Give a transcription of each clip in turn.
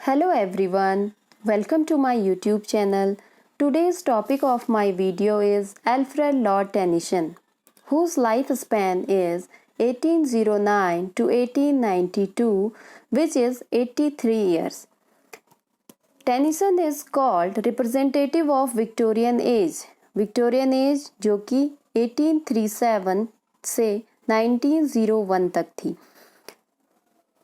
Hello everyone, welcome to my YouTube channel. Today's topic of my video is Alfred Lord Tennyson, whose lifespan is 1809 to 1892, which is 83 years. Tennyson is called representative of Victorian age. Victorian age जो कि 1837 से 1901 तक थी.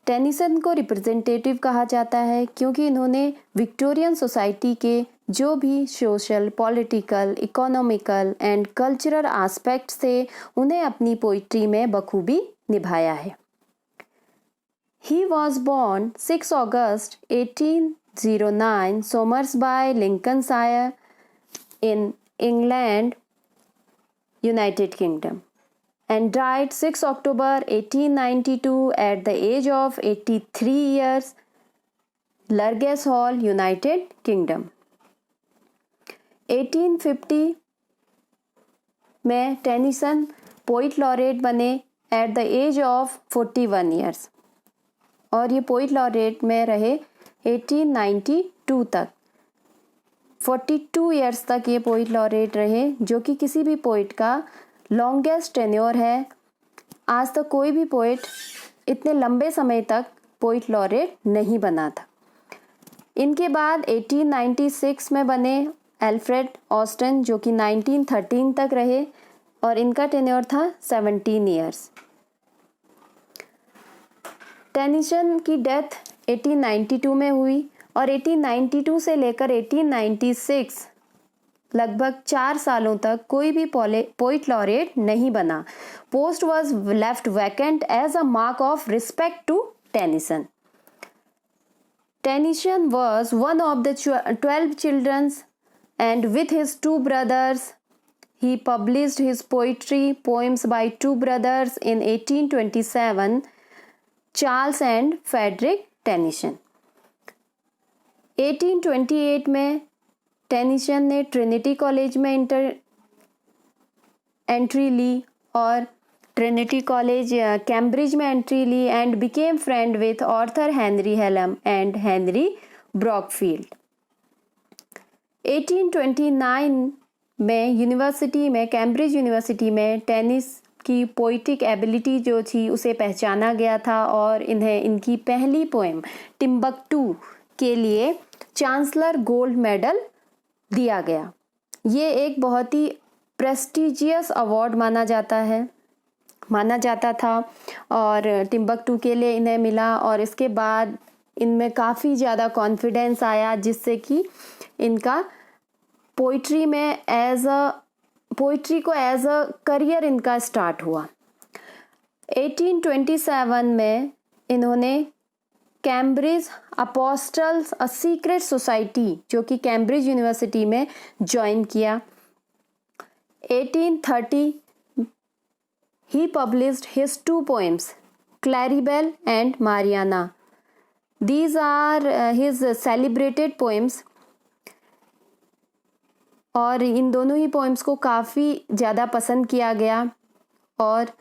Tennyson को representative कहा जाता है क्योंकि इन्होंने विक्टोरियन सोसाइटी के जो भी social, political, economical and cultural aspect से उन्हें अपनी पोइट्री में बखूबी निभाया है. He was born 6 August 1809 Somersby Lincolnshire in England, United Kingdom, and died 6 October 1892 at the age of 83 years, Lurgas Hall, United Kingdom. 1850 में टेनिसन पोइट लॉरेट बने at the age of 41 years और ये poet laureate में रहे 1892 तक. 42 years तक ये poet laureate रहे, जो कि किसी भी पोइट का लॉन्गेस्ट टेन्योर है. आज तक कोई भी पोइट इतने लंबे समय तक पोइट लॉरेट नहीं बना था. इनके बाद 1896 में बने एल्फ्रेड ऑस्टन, जो कि 1913 तक रहे और इनका टेन्योर था 17 ईयर्स. टेनिसन की डेथ 1892 में हुई और 1892 से लेकर 1896 लगभग 4 सालों तक कोई भी पोइट लॉरेट नहीं बना. Post was left vacant as a mark of respect to Tennyson. Tennyson was one of the 12 childrens and with his 2 brothers he published his poems by 2 brothers in 1827, Charles and Frederick Tennyson. 1828 में Tennyson ने Trinity college में entry ली और Trinity college Cambridge में entry ली and became friend with Arthur Henry Hallam and Henry Brookfield. 1829 में university में Cambridge university में टेनिस की पोइटिक एबिलिटी जो थी उसे पहचाना गया था और इन्हें इनकी पहली पोएम टिम्बकटू के लिए चांसलर गोल्ड मेडल दिया गया. ये एक बहुत ही प्रेस्टिजियस अवार्ड माना जाता था और टिम्बकटू के लिए इन्हें मिला और इसके बाद इनमें काफ़ी ज़्यादा कॉन्फिडेंस आया, जिससे कि इनका पोइट्री को एज अ करियर इनका स्टार्ट हुआ. 1827 में इन्होंने Cambridge apostles a secret society जो कि कैम्ब्रिज यूनिवर्सिटी में ज्वाइन किया. 1830 he published his 2 poems, Claribel and Mariana. These are his celebrated poems और इन दोनों ही पोएम्स को काफ़ी ज़्यादा पसंद किया गया और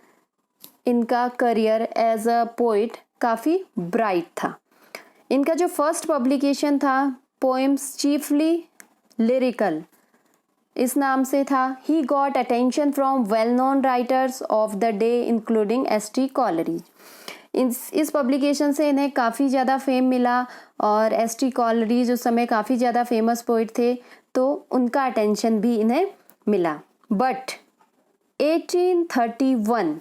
इनका करियर एज अ पोइट काफ़ी ब्राइट था. इनका जो फर्स्ट पब्लिकेशन था पोएम्स चीफली लिरिकल इस नाम से था. He got attention from well known writers of the day including ST. Coleridge. इस पब्लिकेशन से इन्हें काफ़ी ज़्यादा फेम मिला और एस.टी. कॉलरिज उस समय काफ़ी ज़्यादा फेमस पोइट थे, तो उनका अटेंशन भी इन्हें मिला. But 1831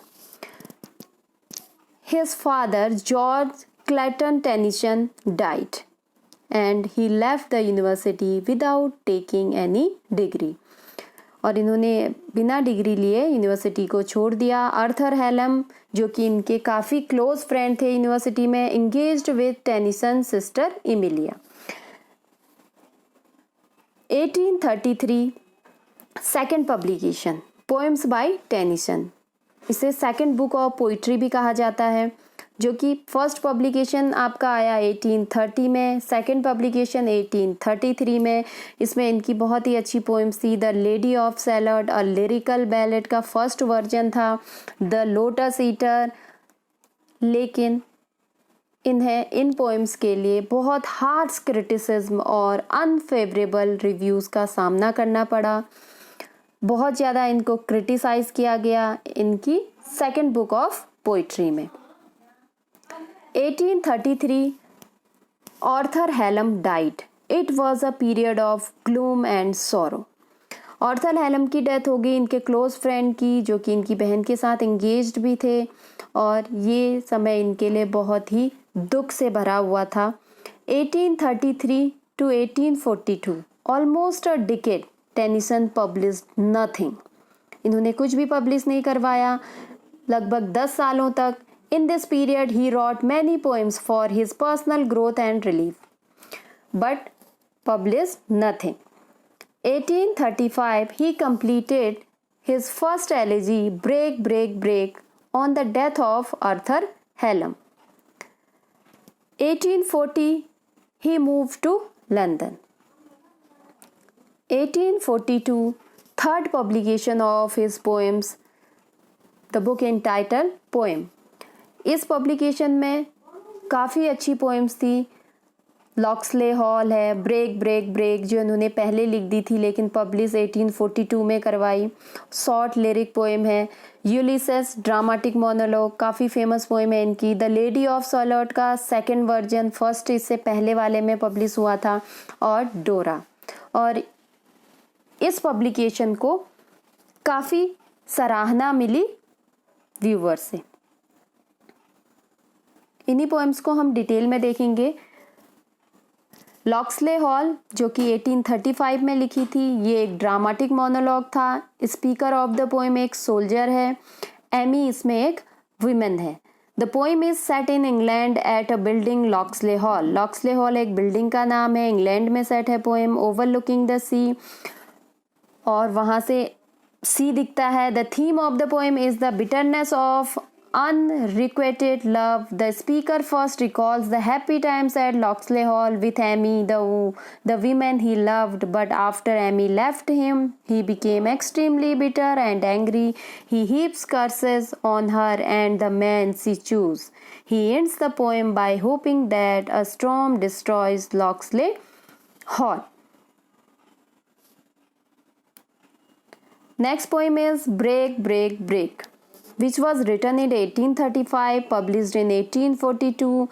his father George Clayton Tennyson died and he left the university without taking any degree. और इन्होंने बिना डिग्री लिए यूनिवर्सिटी को छोड़ दिया. आर्थर हेलम, जो कि इनके काफ़ी क्लोज फ्रेंड थे यूनिवर्सिटी में, engaged with Tennyson sister Emilia. 1833 second publication poems by Tennyson. इसे सेकेंड बुक ऑफ पोइट्री भी कहा जाता है, जो कि फर्स्ट पब्लिकेशन आपका आया 1830 में, सेकेंड पब्लिकेशन 1833 में. इसमें इनकी बहुत ही अच्छी पोएम्स थी. The lady of salad a lyrical ballot का फर्स्ट वर्जन था. The Lotus eater. लेकिन इन्हें इन पोएम्स के लिए बहुत हार्श क्रिटिसिज्म और अनफेवरेबल रिव्यूज़ का सामना करना पड़ा। बहुत ज़्यादा इनको क्रिटिसाइज़ किया गया इनकी सेकंड बुक ऑफ पोइट्री में। 1833 Arthur Hallam died. It was a period of gloom and sorrow. Arthur Hallam की डेथ हो गई इनके क्लोज फ्रेंड की, जो कि इनकी बहन के साथ एंगेज्ड भी थे, और ये समय इनके लिए बहुत ही दुख से भरा हुआ था। 1833 to 1842, almost a decade, Tennyson published nothing. इन्होंने कुछ भी पब्लिश नहीं करवाया लगभग 10 सालों तक। In this period he wrote many poems for his personal growth and relief, but published nothing. 1835 he completed his first elegy, Break, Break, Break, on the death of Arthur Hallam. 1840 he moved to London. 1842 third publication of his poems, the book entitled Poem. इस publication में काफ़ी अच्छी poems थी। Locksley hall है, break break break जो इन्होंने पहले लिख दी थी लेकिन पब्लिश 1842 में करवाई। शॉर्ट लिरिक पोएम है। यूलिसेस ड्रामेटिक मोनोलॉग काफ़ी फेमस पोएम है इनकी। द लेडी ऑफ सॉलॉट का सेकंड वर्जन, फर्स्ट इससे पहले वाले में पब्लिश हुआ था। और डोरा, और इस पब्लिकेशन को काफ़ी सराहना मिली व्यूअर से। इन्हीं पोएम्स को हम डिटेल में देखेंगे। लॉक्सले हॉल जो कि 1835 में लिखी थी, ये एक ड्रामेटिक मोनोलॉग था। स्पीकर ऑफ द पोएम एक सोल्जर है। एमी इसमें एक वुमेन है। The poem is set in England at a building Locksley Hall. Locksley Hall एक बिल्डिंग का नाम है, इंग्लैंड में सेट है पोएम। ओवरलुकिंग द सी, और वहाँ से सी दिखता है। The theme of the poem is the bitterness of unrequited love. The speaker first recalls the happy times at Locksley Hall with Amy, the woman he loved, but after Amy left him, he became extremely bitter and angry. He heaps curses on her and the man she chose. He ends the poem by hoping that a storm destroys Locksley Hall. Next poem is Break, Break, Break, which was written in 1835, published in 1842.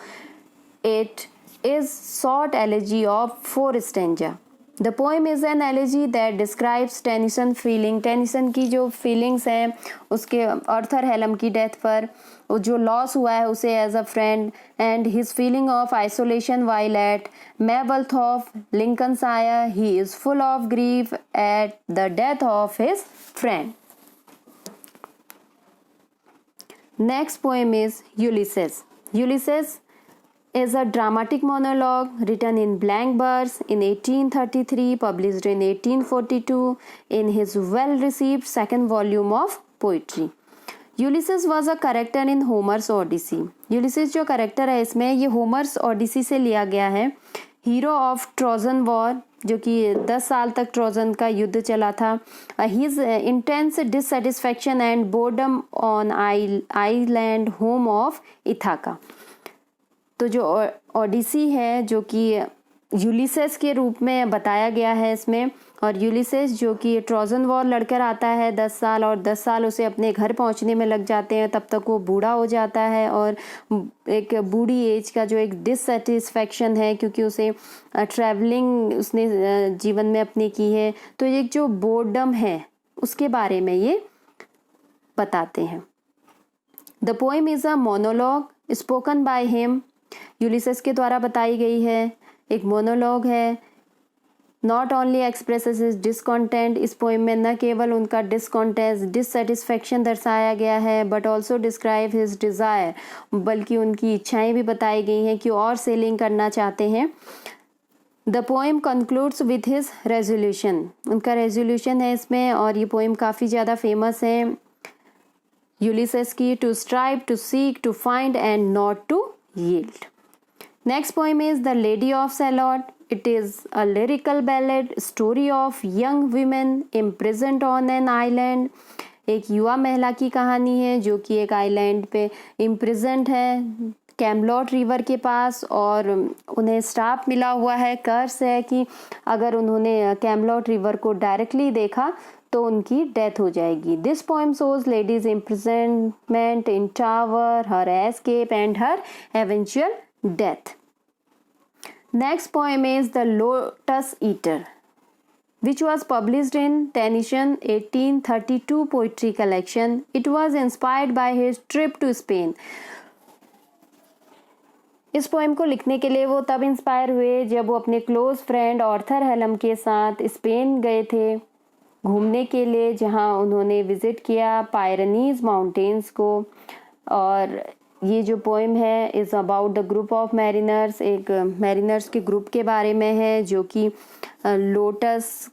It is short elegy of 4 stanza. The poem is an elegy that describes Tennyson feeling. Tennyson की जो feelings हैं उसके Arthur Hallam की death पर, जो loss हुआ है उसे as a friend, and his feeling of isolation while at Mablethorpe, Lincolnshire. He is full of grief at the death of his friend. Next poem is Ulysses. Ulysses is a dramatic monologue written in blank verse in 1833, published in 1842 in his well-received second volume of poetry. Ulysses was a character in Homer's Odyssey. Ulysses जो character है इसमें, ये होमर्स ओडिसी से लिया गया है। Hero of Trojan war, जो कि 10 साल तक ट्रोजन का युद्ध चला था। His intense dissatisfaction and boredom on island home of Ithaca. तो जो ओडिसी है जो कि यूलिसेस के रूप में बताया गया है इसमें, और यूलिसेस जो कि ट्रोजन वॉर लड़कर आता है 10 साल, और 10 साल उसे अपने घर पहुंचने में लग जाते हैं। तब तक वो बूढ़ा हो जाता है, और एक बूढ़ी एज का जो एक डिससेटिस्फैक्शन है क्योंकि उसे ट्रैवलिंग उसने जीवन में अपनी की है, तो एक जो बोर्डम है उसके बारे में ये बताते हैं। The poem is a monologue spoken by him. Ulysses के द्वारा बताई गई है, एक मोनोलॉग है। Not only expresses is discontent, इस पोएम में न केवल उनका डिससेटिस्फैक्शन दर्शाया गया है, but also describe his desire, बल्कि उनकी इच्छाएं भी बताई गई हैं कि और सेलिंग करना चाहते हैं। The poem concludes with his resolution, उनका रेजोल्यूशन है इसमें, और ये पोएम काफ़ी ज़्यादा फेमस है यूलिसेस की। To strive, to seek, to find and not to yield. Next poem is The Lady of Shalott. It is a lyrical ballad, story of young women imprisoned on an island. एक युवा महिला की कहानी है जो कि एक आइलैंड पे imprisoned है, कैमलॉट रिवर के पास, और उन्हें श्राप मिला हुआ है, कर्स है कि अगर उन्होंने कैमलॉट रिवर को डायरेक्टली देखा तो उनकी डेथ हो जाएगी। This poem shows lady's imprisonment in tower, her escape and her eventual death. Next poem is the Lotus Eater, which was published in Tennyson 1832 poetry collection. It was inspired by his trip to Spain. इस poem को लिखने के लिए वो तब inspire हुए जब वो अपने क्लोज फ्रेंड ऑर्थर हेलम के साथ स्पेन गए थे घूमने के लिए, जहां उन्होंने विजिट किया पायरेनीज माउंटेन्स को। और ये जो पोएम है is about the group of mariners, एक मैरिनर्स के ग्रुप के बारे में है जो कि लोटस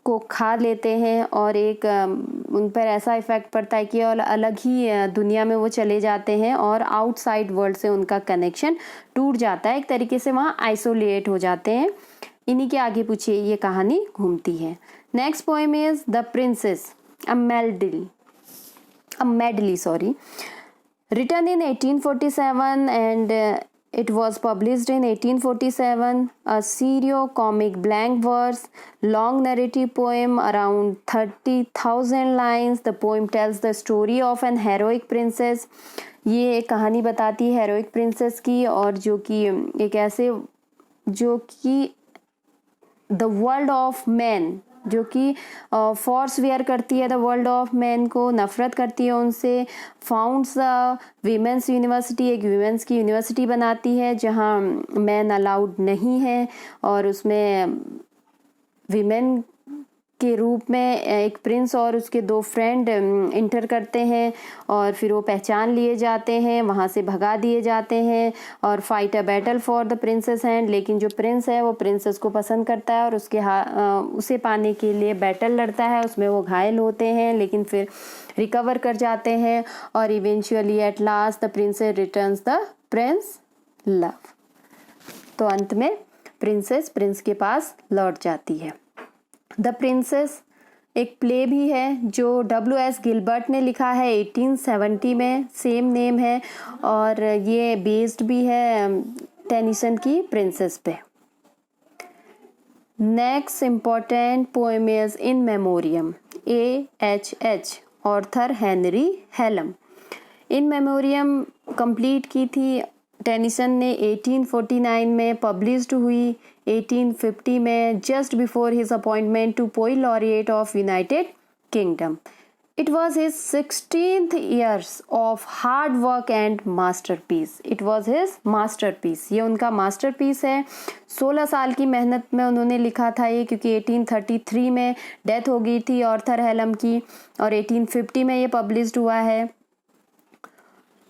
को खा लेते हैं और एक उन पर ऐसा इफ़ेक्ट पड़ता है कि और अलग ही दुनिया में वो चले जाते हैं और आउटसाइड वर्ल्ड से उनका कनेक्शन टूट जाता है, एक तरीके से वहाँ आइसोलेट हो जाते हैं। इन्हीं के आगे पीछे ये कहानी घूमती है। Next poem is the princess, a medley written in 1847 and it was published in 1847, a serio-comic blank verse, long narrative poem around 30,000 lines. The poem tells the story of an heroic princess. ये एक कहानी बताती है heroic princess की, और जो कि एक ऐसे जो कि the world of men, जो कि फॉर्स वेयर करती है द वर्ल्ड ऑफ मैन को, नफरत करती है उनसे, फाउंड्स द वीमेंस यूनिवर्सिटी, एक वीमेंस की यूनिवर्सिटी बनाती है जहाँ मैन अलाउड नहीं है, और उसमें वीमेन के रूप में एक प्रिंस और उसके दो फ्रेंड इंटर करते हैं, और फिर वो पहचान लिए जाते हैं, वहाँ से भगा दिए जाते हैं और fight a battle for the princess hand. लेकिन जो प्रिंस है वो प्रिंसेस को पसंद करता है और उसके उसे पाने के लिए बैटल लड़ता है, उसमें वो घायल होते हैं लेकिन फिर रिकवर कर जाते हैं, और eventually at last the princess returns the Prince love. तो अंत में प्रिंसेस प्रिंस के पास लौट जाती है। द प्रिंसेस एक प्ले भी है जो W.S. गिलबर्ट ने लिखा है 1870 में, सेम नेम है, और ये बेस्ड भी है टेनिसन की प्रिंसेस पे। Next important poem is in memoriam, AHH, Arthur Henry Hallam. In memoriam complete की थी टेनिसन ने 1849 में, पब्लिश्ड हुई 1850 में, just before his appointment to poet laureate of United Kingdom. It was his 16th years of hard work and masterpiece. It was his masterpiece, ये उनका masterpiece है। 16 साल की मेहनत में उन्होंने लिखा था ये, क्योंकि 1833 में डेथ हो गई थी ऑर्थर हेलम की, और 1850 में ये पब्लिश्ड हुआ है।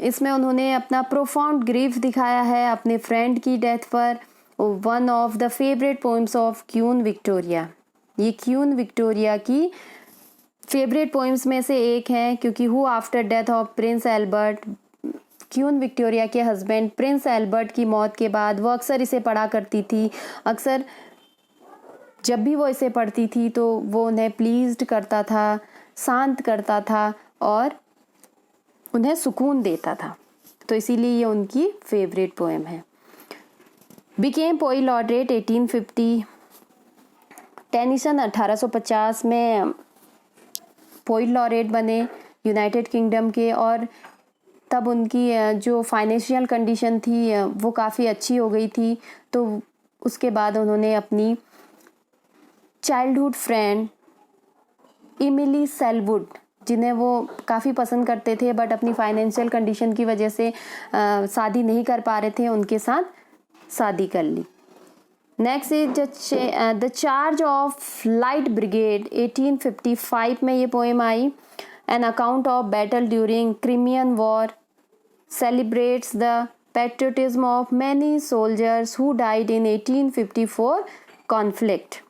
इसमें उन्होंने अपना प्रोफाउंड ग्रीफ दिखाया है अपने फ्रेंड की डेथ पर। One of the favourite poems of queen Victoria, ये क्वीन विक्टोरिया की फेवरेट पोएम्स में से एक है, क्योंकि who after death of Prince Albert, queen Victoria के हस्बैंड प्रिंस एल्बर्ट की मौत के बाद वो अक्सर इसे पढ़ा करती थी। अक्सर जब भी वो इसे पढ़ती थी तो वो उन्हें प्लीज्ड करता था, शांत करता था और उन्हें सुकून देता था, तो इसीलिए ये उनकी फेवरेट पोएम है। बिकेम पोएट लॉरेट 1850, टेनिसन 1850 में पोएट लॉरेट बने यूनाइटेड किंगडम के, और तब उनकी जो फाइनेंशियल कंडीशन थी वो काफ़ी अच्छी हो गई थी। तो उसके बाद उन्होंने अपनी चाइल्डहुड फ्रेंड इमिली सेलवुड, जिन्हें वो काफ़ी पसंद करते थे बट अपनी फाइनेंशियल कंडीशन की वजह से शादी नहीं कर पा रहे थे, उनके साथ शादी कर ली। Next is the charge of light brigade, 1855 में ये पोएम आई। An account of battle during Crimean war, celebrates the patriotism of many soldiers who died in 1854 conflict.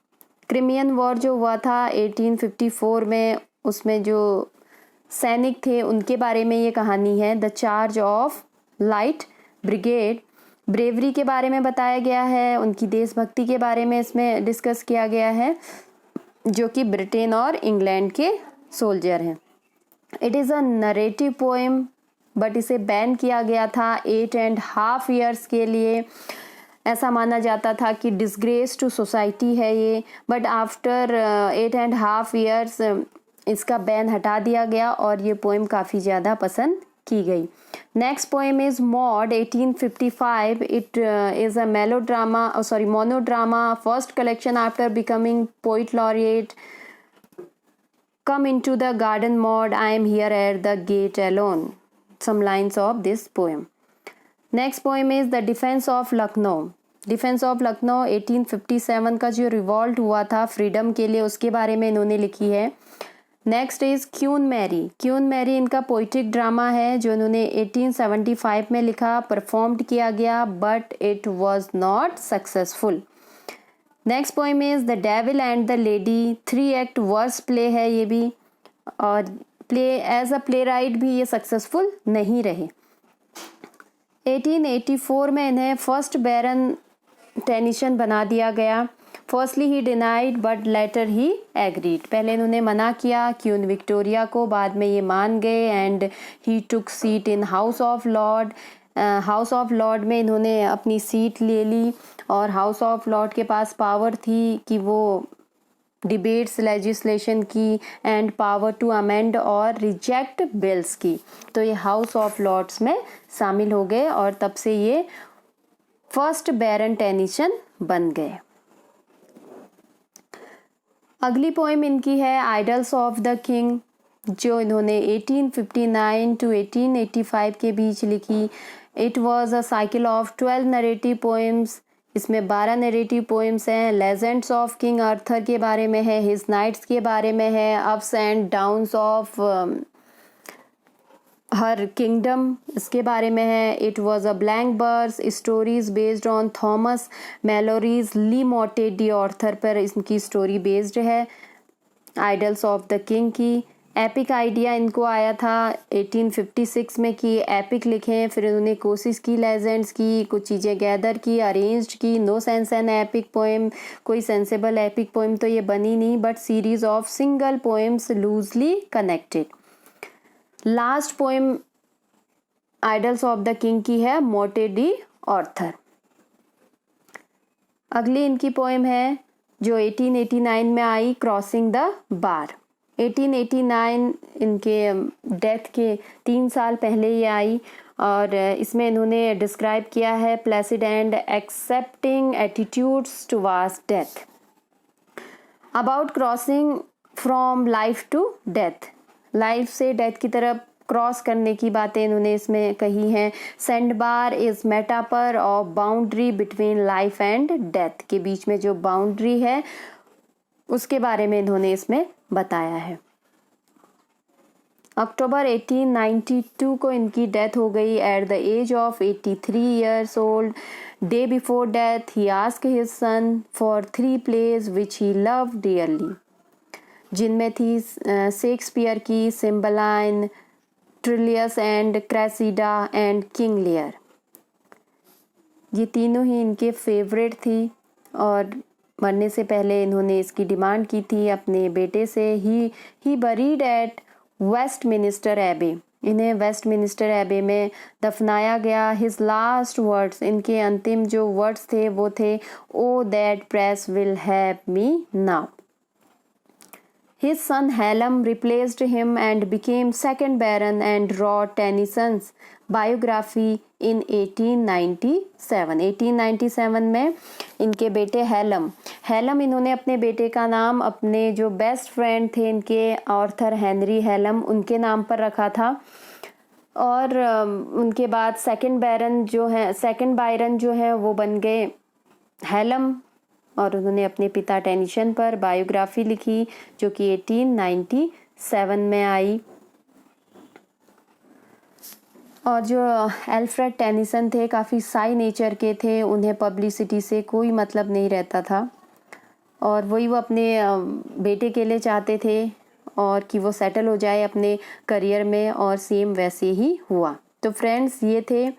Crimean war जो हुआ था 1854 में, उसमें जो सैनिक थे उनके बारे में ये कहानी है। The charge of light brigade, bravery के बारे में बताया गया है, उनकी देशभक्ति के बारे में इसमें डिस्कस किया गया है, जो कि ब्रिटेन और इंग्लैंड के सोल्जर हैं। It is a narrative poem but इसे बैन किया गया था 8.5 ईयर्स के लिए। ऐसा माना जाता था कि डिसग्रेस टू सोसाइटी है ये, बट आफ्टर 8.5 ईयर्स इसका बैन हटा दिया गया और ये पोएम काफ़ी ज़्यादा पसंद की गई। Next poem is mod 1855। It is a monodrama, first collection after becoming poet laureate. Come into the garden, Maud, I am here at the gate alone. Some lines of this poem. Next poem is The Defense of Lucknow. Defense of Lucknow 1857 का जो revolt हुआ था freedom के लिए, उसके बारे में इन्होंने लिखी है। Next is Queen Mary. Queen Mary इनका पोइट्रिक ड्रामा है जो इन्होंने 1875 में लिखा, परफॉर्म्ड किया गया but it was not successful. Next poem is the devil and the lady. 3 act verse play है ये भी, और play as a playwright भी ये सक्सेसफुल नहीं रहे। 1884 में इन्हें फर्स्ट बैरन टेनिसन बना दिया गया। Firstly he denied but later he agreed. पहले इन्होंने मना किया क्वीन विक्टोरिया को, बाद में ये मान गए and he took seat in house of Lord. House of Lord में इन्होंने अपनी सीट ले ली और हाउस ऑफ लॉर्ड के पास पावर थी कि वो डिबेट्स लेजिस्लेशन की एंड पावर टू अमेंड और रिजेक्ट बिल्स की। तो ये हाउस ऑफ लॉर्ड्स में शामिल हो गए और तब से ये फर्स्ट बैरन टेनिसन बन गए। अगली पोएम इनकी है आइडल्स ऑफ द किंग, जो इन्होंने 1859 टू 1885 के बीच लिखी। It was a cycle of 12 narrative poems. इसमें 12 नरेटिव पोएम्स हैं। लेजेंड्स ऑफ किंग आर्थर के बारे में है, हिज नाइट्स के बारे में है, ups and downs of her kingdom इसके बारे में है। It was a blank verse stories based on Thomas Malory's le Morte d' Arthur पर इनकी स्टोरी बेस्ड है आइडल्स ऑफ द किंग की। एपिक आइडिया इनको आया था 1856 में कि एपिक लिखें, फिर उन्होंने कोशिश की लेजेंड्स की, कुछ चीज़ें गैदर की, अरेंज्ड की। No sense an epic poem, कोई सेंसेबल एपिक पोएम तो ये बनी नहीं, but series of single poems loosely connected. Last poem Idylls of the king की है मोटे डी ऑर्थर। अगली इनकी पोएम है जो 1889 में आई, क्रॉसिंग द बार। 1889 इनके डेथ के 3 साल पहले ये आई और इसमें इन्होंने डिस्क्राइब किया है placid and accepting attitudes towards death, about crossing from life to death. Life से डेथ की तरफ क्रॉस करने की बातें इन्होंने इसमें कही हैं। Sand bar is metaphor of boundary between life and death, के बीच में जो बाउंड्री है उसके बारे में इन्होंने इसमें बताया है। अक्टूबर 1892 को इनकी डेथ हो गई at the age of 83 years old. Day before death he asked his son for 3 plays which he loved dearly, जिनमें थी शेक्सपियर की Cymbeline, Troilus and Cressida and King Lear. ये तीनों ही इनके फेवरेट थी और मरने से पहले इन्होंने इसकी डिमांड की थी अपने बेटे से। ही बरीड एट वेस्टमिनिस्टर एबे, इन्हें वेस्टमिनिस्टर एबे में दफनाया गया। हिज लास्ट वर्ड्स, इनके अंतिम जो वर्ड्स थे वो थे, o that press will have me now. His son Hallam replaced him and became second Baron and wrote Tennyson's biography in 1897। 1897 में इनके बेटे हैलम इन्होंने अपने बेटे का नाम अपने जो बेस्ट फ्रेंड थे इनके आर्थर हेनरी हैलम उनके नाम पर रखा था और उनके बाद सेकंड बायरन जो है वो बन गए हैलम और उन्होंने अपने पिता टेनिसन पर बायोग्राफी लिखी जो कि 1897 में आई। और जो अल्फ्रेड टेनिसन थे काफ़ी साई नेचर के थे, उन्हें पब्लिसिटी से कोई मतलब नहीं रहता था और वही वो अपने बेटे के लिए चाहते थे और कि वो सेटल हो जाए अपने करियर में, और सेम वैसे ही हुआ। तो फ्रेंड्स, ये थे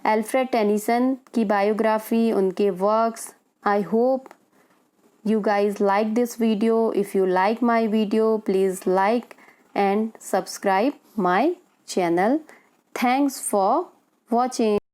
अल्फ्रेड टेनिसन की बायोग्राफी, उनके works. I hope you guys like this video. If you like my video, please like and subscribe my channel. Thanks for watching.